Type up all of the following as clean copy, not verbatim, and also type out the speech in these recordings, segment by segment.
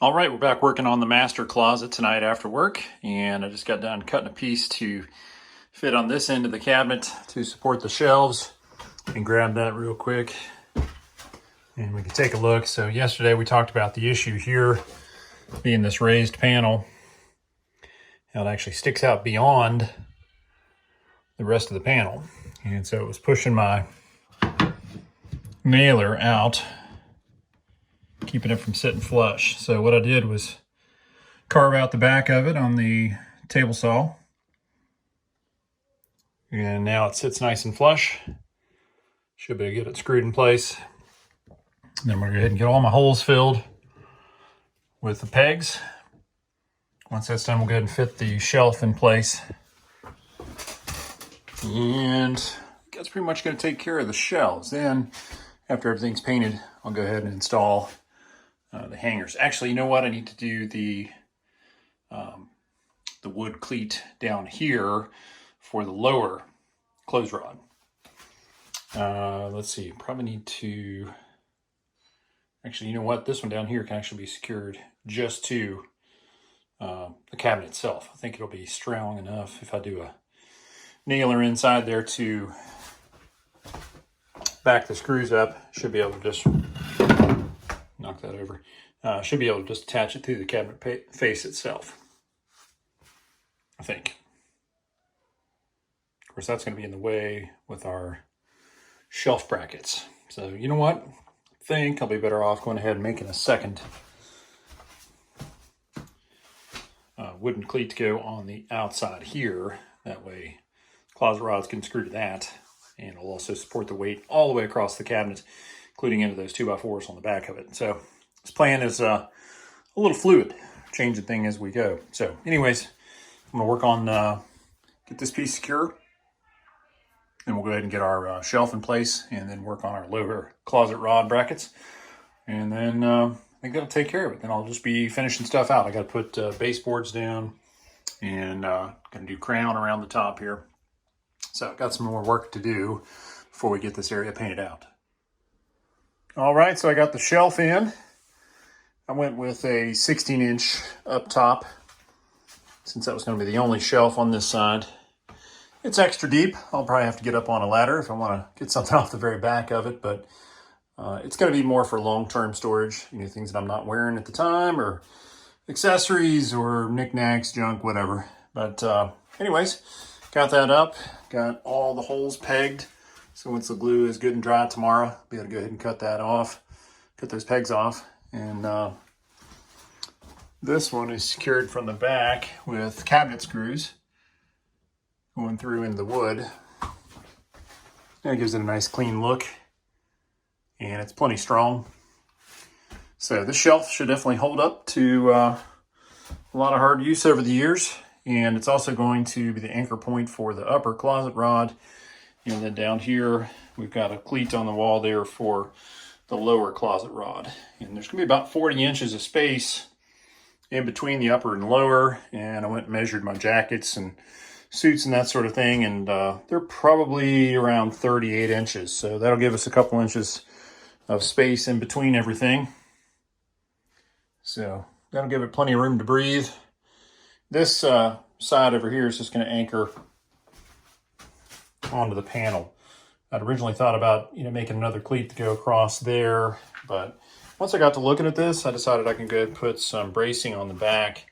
All right, we're back working on the master closet tonight after work, and I just got done cutting a piece to fit on this end of the cabinet to support the shelves. And grab that real quick and we can take a look. So yesterday we talked about the issue here being this raised panel. Now it actually sticks out beyond the rest of the panel, and so it was pushing my nailer out, keeping it from sitting flush. So what I did was carve out the back of it on the table saw, and now it sits nice and flush. Should be able to get it screwed in place. Then I'm going to go ahead and get all my holes filled with the pegs. Once that's done, we'll go ahead and fit the shelf in place. And that's pretty much going to take care of the shelves. Then, after everything's painted, I'll go ahead and install the hangers. Actually, you know what? I need to do the wood cleat down here for the lower clothes rod. Let's see, probably need to, actually, you know what? This one down here can actually be secured just to the cabinet itself. I think it'll be strong enough if I do a nailer inside there to back the screws up. Should be able to just knock that over. Should be able to just attach it to the cabinet face itself, I think. Of course, that's going to be in the way with our shelf brackets. So you know what? I think I'll be better off going ahead and making a second wooden cleat to go on the outside here. That way closet rods can screw to that, and it'll also support the weight all the way across the cabinet, including into those 2x4s on the back of it. So this plan is a little fluid, changing thing as we go. So anyways, I'm gonna work on get this piece secure, and we'll go ahead and get our shelf in place, and then work on our lower closet rod brackets. And then I think that'll take care of it. Then I'll just be finishing stuff out. I got to put baseboards down, and gonna do crown around the top here. So I've got some more work to do before we get this area painted out. All right, so I got the shelf in. I went with a 16-inch up top, since that was going to be the only shelf on this side. It's extra deep. I'll probably have to get up on a ladder if I want to get something off the very back of it, but it's going to be more for long-term storage, you know, things that I'm not wearing at the time, or accessories, or knickknacks, junk, whatever. But anyways, got that up, got all the holes pegged. So once the glue is good and dry tomorrow, I'll be able to go ahead and cut that off, cut those pegs off. And this one is secured from the back with cabinet screws going through into the wood. That gives it a nice clean look, and it's plenty strong. So this shelf should definitely hold up to a lot of hard use over the years. And it's also going to be the anchor point for the upper closet rod. And then down here, we've got a cleat on the wall there for the lower closet rod. And there's gonna be about 40 inches of space in between the upper and lower. And I went and measured my jackets and suits and that sort of thing. And they're probably around 38 inches. So that'll give us a couple inches of space in between everything. So that'll give it plenty of room to breathe. This side over here is just going to anchor onto the panel. I'd originally thought about, you know, making another cleat to go across there, but once I got to looking at this, I decided I can go ahead and put some bracing on the back,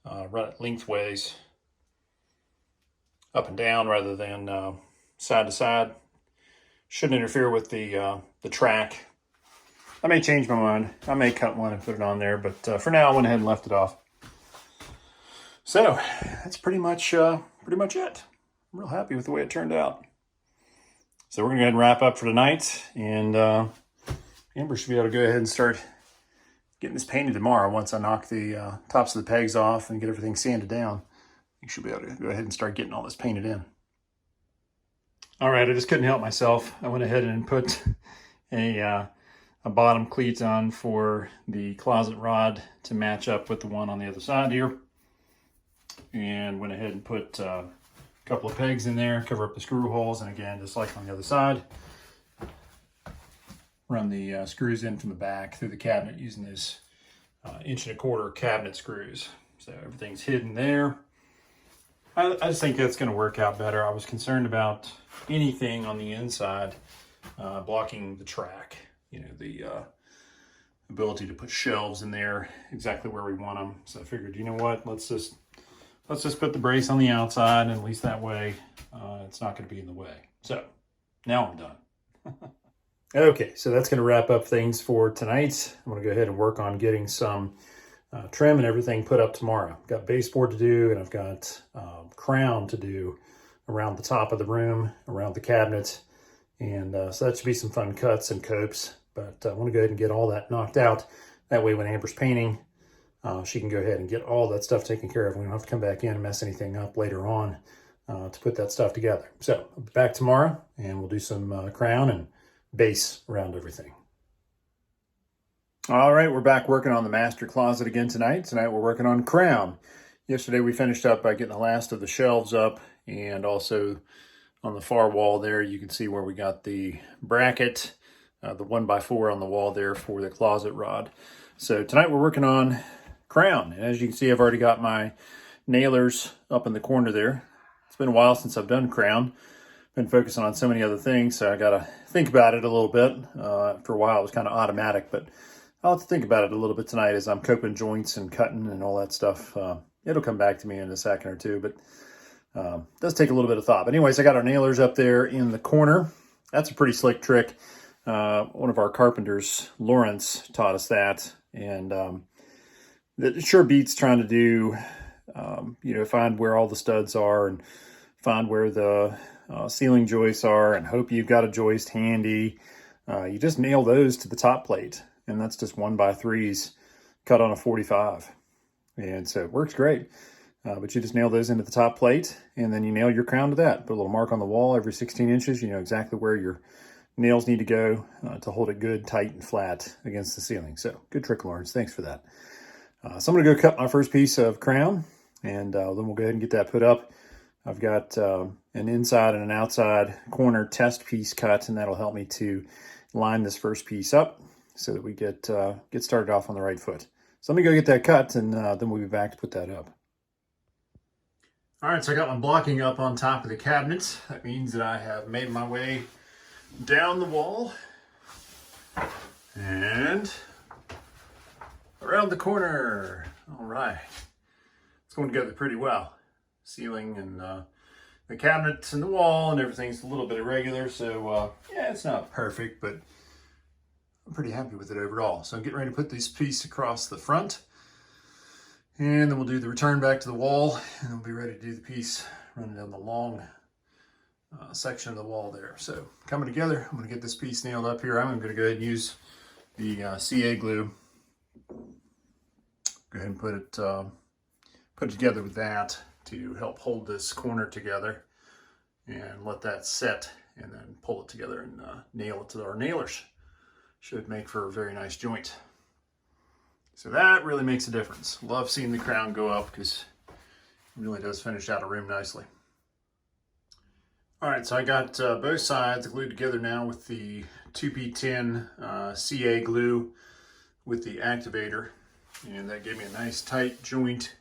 run it lengthways, up and down rather than side to side. Shouldn't interfere with the track. I may change my mind. I may cut one and put it on there, but for now I went ahead and left it off. So that's pretty much it. I'm real happy with the way it turned out. So we're gonna go ahead and wrap up for tonight, and Amber should be able to go ahead and start getting this painted tomorrow. Once I knock the tops of the pegs off and get everything sanded down, you should be able to go ahead and start getting all this painted in. All right, I just couldn't help myself. I went ahead and put a bottom cleat on for the closet rod to match up with the one on the other side here. And went ahead and put a couple of pegs in there, cover up the screw holes, and again, just like on the other side, run the screws in from the back through the cabinet using those 1.25" cabinet screws. So everything's hidden there. I just think that's going to work out better. I was concerned about anything on the inside blocking the track. You know, the ability to put shelves in there exactly where we want them. So I figured, you know what, let's just put the brace on the outside, and at least that way it's not going to be in the way. So now I'm done. Okay, so that's going to wrap up things for tonight. I'm going to go ahead and work on getting some trim and everything put up tomorrow. I've got baseboard to do, and I've got crown to do around the top of the room, around the cabinet. And so that should be some fun cuts and copes. But I want to go ahead and get all that knocked out. That way when Amber's painting, she can go ahead and get all that stuff taken care of. We don't have to come back in and mess anything up later on to put that stuff together. So I'll be back tomorrow, and we'll do some crown and base around everything. All right, we're back working on the master closet again tonight. Tonight we're working on crown. Yesterday we finished up by getting the last of the shelves up, and also on the far wall there you can see where we got the bracket, the 1x4 on the wall there for the closet rod. So tonight we're working on crown, and as you can see I've already got my nailers up in the corner there. It's been a while since I've done crown. Been focusing on so many other things, so I gotta think about it a little bit. For a while it was kind of automatic, but I'll have to think about it a little bit tonight as I'm coping joints and cutting and all that stuff. It'll come back to me in a second or two, but it does take a little bit of thought. But anyways, I got our nailers up there in the corner. That's a pretty slick trick. One of our carpenters, Lawrence, taught us that, and it sure beats trying to do, find where all the studs are and find where the ceiling joists are and hope you've got a joist handy. You just nail those to the top plate, and that's just 1x3s cut on a 45. And so it works great. But you just nail those into the top plate, and then you nail your crown to that. Put a little mark on the wall every 16 inches. You know exactly where your nails need to go to hold it good, tight, and flat against the ceiling. So good trick, Lawrence. Thanks for that. So I'm going to go cut my first piece of crown, and then we'll go ahead and get that put up. I've got an inside and an outside corner test piece cut, and that'll help me to line this first piece up so that we get started off on the right foot. So let me go get that cut, and then we'll be back to put that up. All right, so I got my blocking up on top of the cabinet. That means that I have made my way down the wall and around the corner. All right, it's going together pretty well. Ceiling and the cabinets and the wall and everything's a little bit irregular, so yeah, it's not perfect, but I'm pretty happy with it overall. So I'm getting ready to put this piece across the front, and then we'll do the return back to the wall, and we'll be ready to do the piece running down the long section of the wall there. So coming together, I'm going to get this piece nailed up here. I'm going to go ahead and use the CA glue. Go ahead and put it together with that to help hold this corner together, and let that set, and then pull it together and nail it to our nailers. Should make for a very nice joint. So that really makes a difference. Love seeing the crown go up because it really does finish out a room nicely. All right, so I got both sides glued together now with the 2P10 CA glue with the activator, and that gave me a nice tight joint.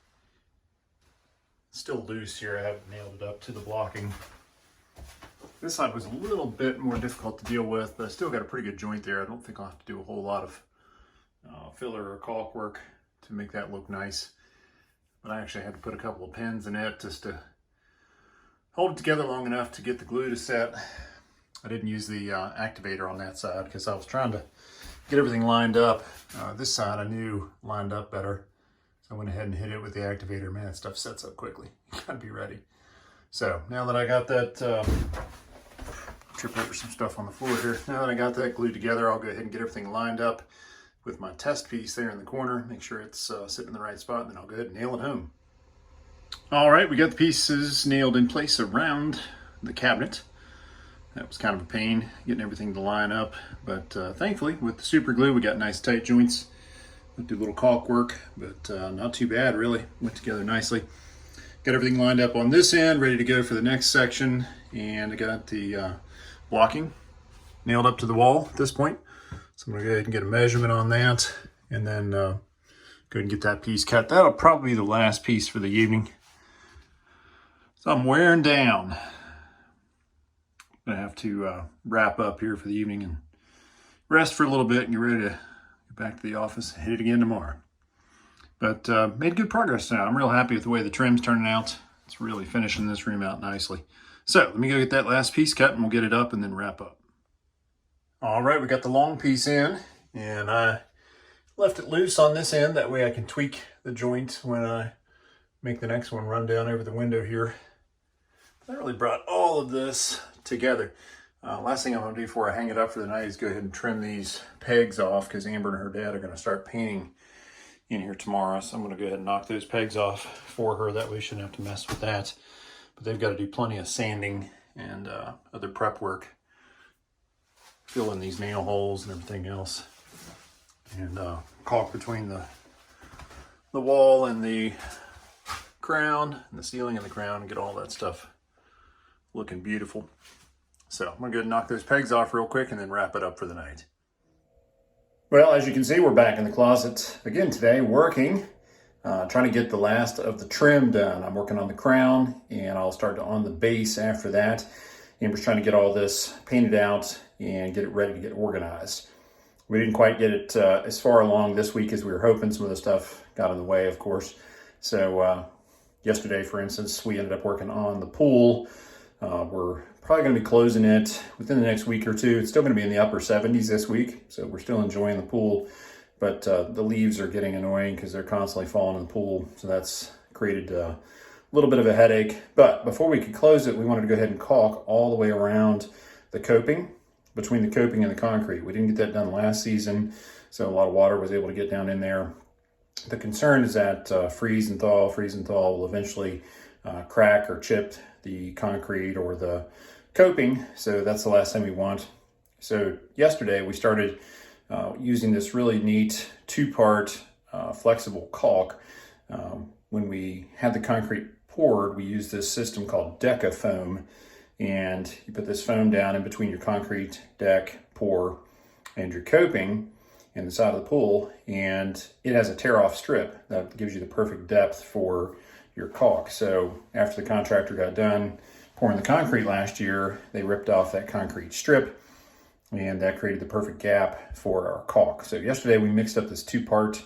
Still loose here, I haven't nailed it up to the blocking. This side was a little bit more difficult to deal with, but I still got a pretty good joint there. I don't think I'll have to do a whole lot of filler or caulk work to make that look nice. But I actually had to put a couple of pins in it just to hold it together long enough to get the glue to set. I didn't use the activator on that side because I was trying to get everything lined up. This side I knew lined up better. I went ahead and hit it with the activator. Man, that stuff sets up quickly. You gotta be ready. So now that I got that, trip over some stuff on the floor here. Now that I got that glued together, I'll go ahead and get everything lined up with my test piece there in the corner. Make sure it's sitting in the right spot, and then I'll go ahead and nail it home. All right, we got the pieces nailed in place around the cabinet. That was kind of a pain getting everything to line up, but thankfully with the super glue, we got nice tight joints. Do a little caulk work, but not too bad really. Went together nicely. Got everything lined up on this end, ready to go for the next section, and I got the blocking nailed up to the wall at this point. So I'm gonna go ahead and get a measurement on that, and then Go ahead and get that piece cut. That'll probably be the last piece for the evening. So I'm wearing down. I'm gonna have to wrap up here for the evening and rest for a little bit and get ready to get back to the office and hit it again tomorrow. But made good progress now. I'm real happy with the way the trim's turning out. It's really finishing this room out nicely. So let me go get that last piece cut and we'll get it up and then wrap up. All right, we got the long piece in and I left it loose on this end. That way I can tweak the joint when I make the next one run down over the window here. I really brought all of this together. Last thing I'm gonna do before I hang it up for the night is go ahead and trim these pegs off because Amber and her dad are gonna start painting in here tomorrow. So I'm gonna go ahead and knock those pegs off for her. That way she shouldn't have to mess with that. But they've got to do plenty of sanding and other prep work. Fill in these nail holes and everything else. And caulk between the wall and the crown and the ceiling and the crown and get all that stuff looking beautiful. So I'm gonna go ahead and knock those pegs off real quick and then wrap it up for the night. Well, as you can see, we're back in the closet again today, working, trying to get the last of the trim done. I'm working on the crown and I'll start on the base after that. Amber's trying to get all this painted out and get it ready to get organized. We didn't quite get it as far along this week as we were hoping. Some of the stuff got in the way, of course. So yesterday, for instance, we ended up working on the pool. We're probably going to be closing it within the next week or two. It's still going to be in the upper 70s this week, so we're still enjoying the pool. But the leaves are getting annoying because they're constantly falling in the pool, so that's created a little bit of a headache. But before we could close it, we wanted to go ahead and caulk all the way around the coping, between the coping and the concrete. We didn't get that done last season, so a lot of water was able to get down in there. The concern is that freeze and thaw will eventually crack or chip the concrete or the coping, so that's the last thing we want. So yesterday we started using this really neat two-part flexible caulk. When we had the concrete poured, we used this system called Deca foam, and you put this foam down in between your concrete deck, pour, and your coping in the side of the pool, and it has a tear-off strip that gives you the perfect depth for your caulk. So after the contractor got done pouring the concrete last year, they ripped off that concrete strip, and that created the perfect gap for our caulk. So yesterday we mixed up this two-part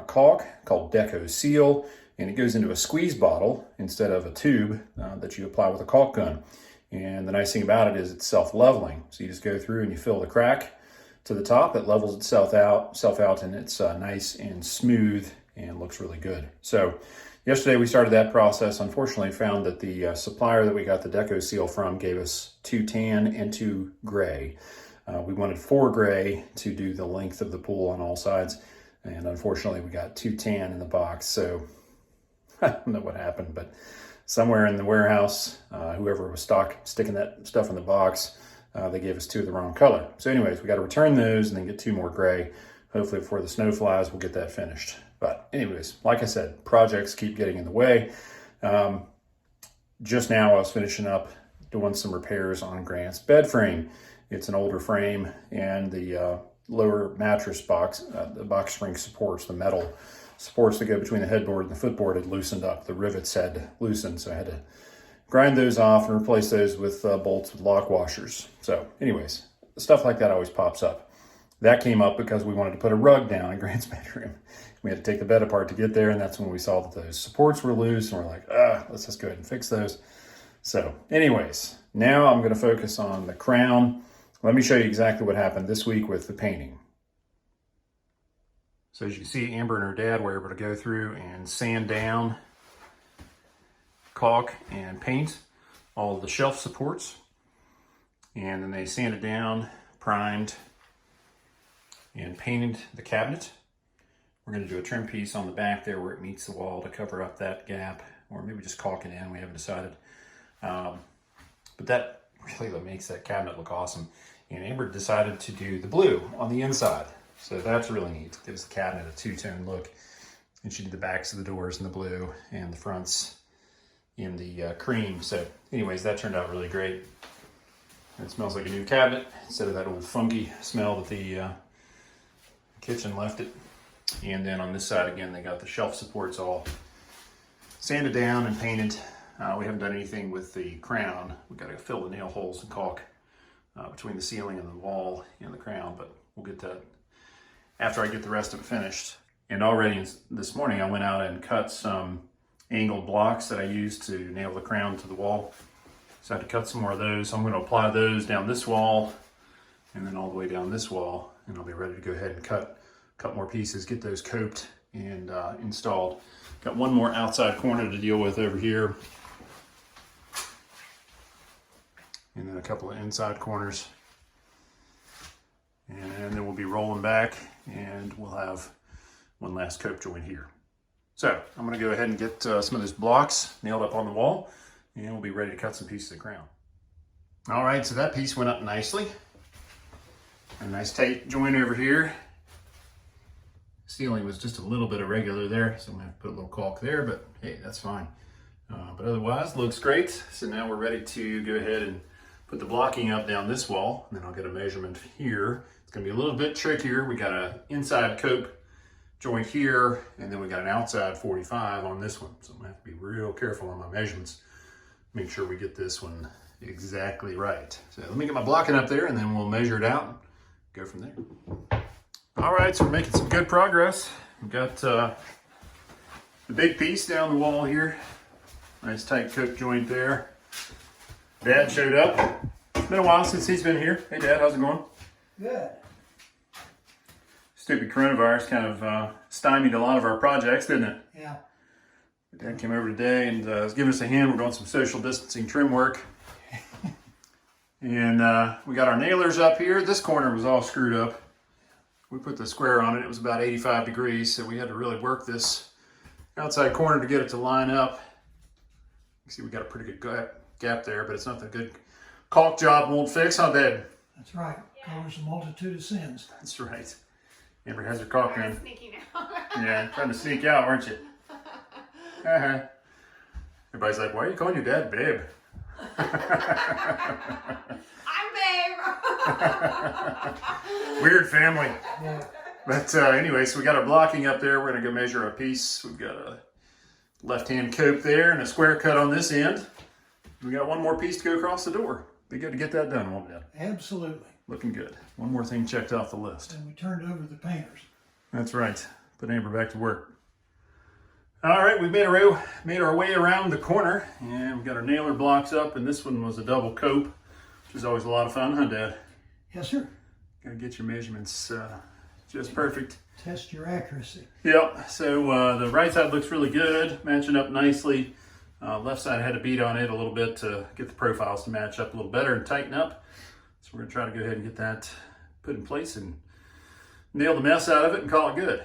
caulk called Deco Seal, and it goes into a squeeze bottle instead of a tube that you apply with a caulk gun. And the nice thing about it is it's self-leveling. So you just go through and you fill the crack to the top. It levels itself out, and it's nice and smooth and looks really good. So yesterday we started that process. Unfortunately, found that the supplier that we got the Deco Seal from gave us 2 tan and 2 gray. We wanted 4 gray to do the length of the pool on all sides, and unfortunately we got 2 tan in the box. So I don't know what happened, but somewhere in the warehouse, whoever was sticking that stuff in the box, they gave us 2 of the wrong color. So anyways, we got to return those and then get 2 more gray. Hopefully before the snow flies, we'll get that finished. But anyways, like I said, projects keep getting in the way. Just now I was finishing up doing some repairs on Grant's bed frame. It's an older frame, and the lower mattress box, the box spring supports, the metal supports that go between the headboard and the footboard had loosened up. The rivets had loosened, so I had to grind those off and replace those with bolts with lock washers. So anyways, stuff like that always pops up. That came up because we wanted to put a rug down in Grant's bedroom. We had to take the bed apart to get there, and that's when we saw that those supports were loose, and we're like, let's just go ahead and fix those. So anyways, now I'm going to focus on the crown. Let me show you exactly what happened this week with the painting. So as you can see, Amber and her dad were able to go through and sand down, caulk, and paint all of the shelf supports. And then they sanded down, primed, and painted the cabinet. We're going to do a trim piece on the back there where it meets the wall to cover up that gap, or maybe just caulk it in. We haven't decided. But that really makes that cabinet look awesome. And Amber decided to do the blue on the inside. So that's really neat. It gives the cabinet a two-tone look. And she did the backs of the doors in the blue and the fronts in the cream. So anyways, that turned out really great. It smells like a new cabinet instead of that old funky smell that the kitchen left it. And then on this side, again, they got the shelf supports all sanded down and painted. We haven't done anything with the crown. We've got to fill the nail holes and caulk between the ceiling and the wall and the crown, but we'll get that after I get the rest of it finished. And already this morning, I went out and cut some angled blocks that I used to nail the crown to the wall. So I had to cut some more of those. So I'm going to apply those down this wall and then all the way down this wall, and I'll be ready to go ahead and cut more pieces, get those coped and installed. Got one more outside corner to deal with over here, and then a couple of inside corners, and then we'll be rolling back and we'll have one last cope joint here. So I'm going to go ahead and get some of those blocks nailed up on the wall, and we'll be ready to cut some pieces of crown. All right, so that piece went up nicely. A nice tight joint over here. Ceiling was just a little bit irregular there, so I'm gonna have to put a little caulk there, but hey, that's fine. But otherwise, looks great. So now we're ready to go ahead and put the blocking up down this wall, and then I'll get a measurement here. It's gonna be a little bit trickier. We got an inside cope joint here, and then we got an outside 45 on this one. So I'm gonna have to be real careful on my measurements. Make sure we get this one exactly right. So let me get my blocking up there, and then we'll measure it out and go from there. All right, so we're making some good progress. We've got the big piece down the wall here. Nice tight cope joint there. Dad showed up. It's been a while since he's been here. Hey Dad, how's it going? Good. Stupid coronavirus kind of stymied a lot of our projects, didn't it? Yeah. Dad came over today and was giving us a hand. We're doing some social distancing trim work. And we got our nailers up here. This corner was all screwed up. We put the square on it. It was about 85 degrees, so we had to really work this outside corner to get it to line up. You see we got a pretty good gap there, but it's not the good caulk job won't fix, huh, Dad? That's right. Covers a multitude of sins. That's right. Amber has her caulk gun. Sneaking out. Yeah, trying to sneak out, weren't you? Everybody's like, why are you calling your dad babe? I'm babe. Weird family. Yeah. But anyway, so we got our blocking up there. We're going to go measure a piece. We've got a left-hand cope there and a square cut on this end. We got one more piece to go across the door. Be good to get that done, won't it? Absolutely. Looking good. One more thing checked off the list. And we turned over the painters. That's right. Put Amber back to work. All right, we've made our way around the corner, and we've got our nailer blocks up, and this one was a double cope, which is always a lot of fun, huh, Dad? Yes, sir. Gotta get your measurements just perfect. Test your accuracy. Yep, so the right side looks really good, matching up nicely. Left side I had to beat on it a little bit to get the profiles to match up a little better and tighten up. So we're gonna try to go ahead and get that put in place and nail the mess out of it and call it good.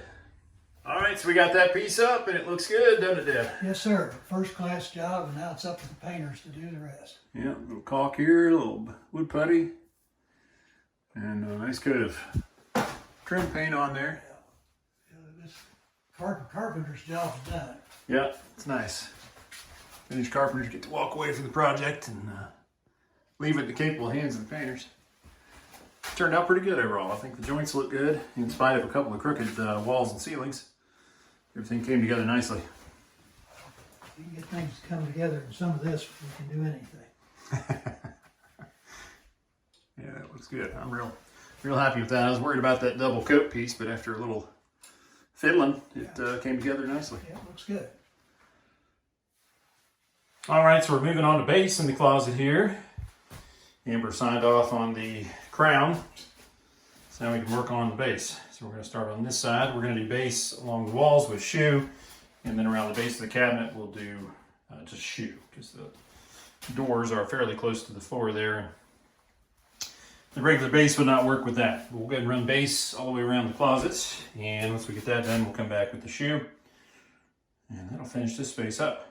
All right, so we got that piece up and it looks good, doesn't it, Dad? Yes, sir. First class job, and now it's up to the painters to do the rest. Yeah, a little caulk here, a little wood putty, and a nice coat of trim paint on there. Yeah. This carpenter's job's done. Yeah, it's nice. Finished carpenters get to walk away from the project and leave it in the capable hands of the painters. Turned out pretty good overall. I think the joints look good in spite of a couple of crooked walls and ceilings. Everything came together nicely. If you can get things to come together in some of this, we can do anything. Yeah, that looks good. I'm real happy with that. I was worried about that double coat piece, but after a little fiddling, it came together nicely. Yeah, it looks good. All right, so we're moving on to base in the closet here. Amber signed off on the crown, so now we can work on the base. So we're going to start on this side. We're going to do base along the walls with shoe, and then around the base of the cabinet we'll do just shoe, because the doors are fairly close to the floor there. The regular base would not work with that. We'll go ahead and run base all the way around the closets, and once we get that done, we'll come back with the shoe, and that'll finish this space up.